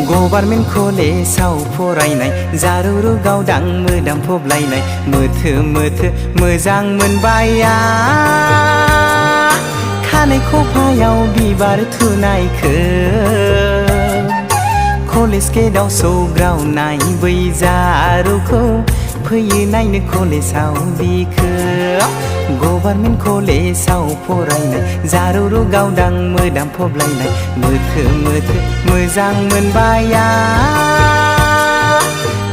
government कलेजाव फरायनाय जारुरु गावदां मोदामफबलायनाय मोथो मोथो मोजां मोनबाय आं खानाय खफायाव बिबार थुनायखो कलेज गेटआव सौग्रावनाय बै जारुखौ फैयो नायनो कलेजाव बिखो गभार्नमेन्ट कलेजाव फरायनाय जारुरु गावदां मोदामफबलायनाय मोथो मोथो मोजां मोनबाय आं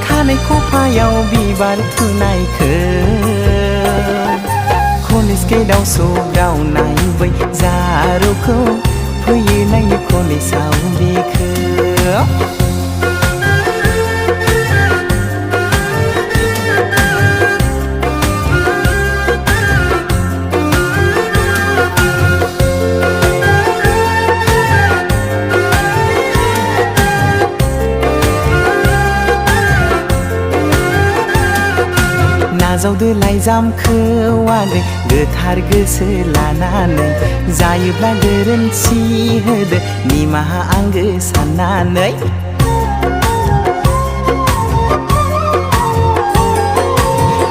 खानाय खफायाव बिबार थुनायखो कलेज गेटआव सौग्रावनाय बै जारुखौ फैयो नायनो कलेजाव बिखो नाजावदो लाइजामखौ आगै गोथार गोसो लानानै जायोब्ला गोरोन्थि होदो निमाहा आंगो साननानै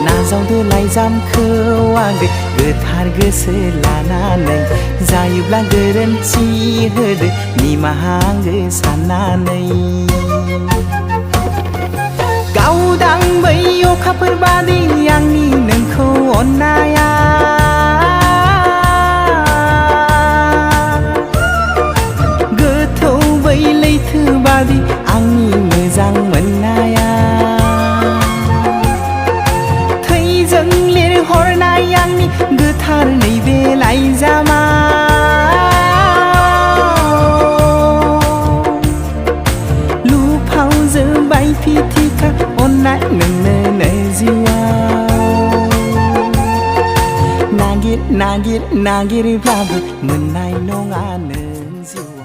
नाजावदो लाइजामखौ आगै गोथार गोसो लानानै जायोब्ला गोरोन्थि होदो निमाहा आंगो साननानै गावदां बै अखाफोर बादि आंनि नोंखौ अननाया गोथौ बै लैथो बादि आंनि मोजां मोननाया थैजों लिरहरनाय आंनि गोथार नैबे लाइजामा लुफाव जोबाय फिथिखा अननाय नोंनो जिउआव नागिर नागिर नागिरब्लाबो मोननाय नङा नों जिउ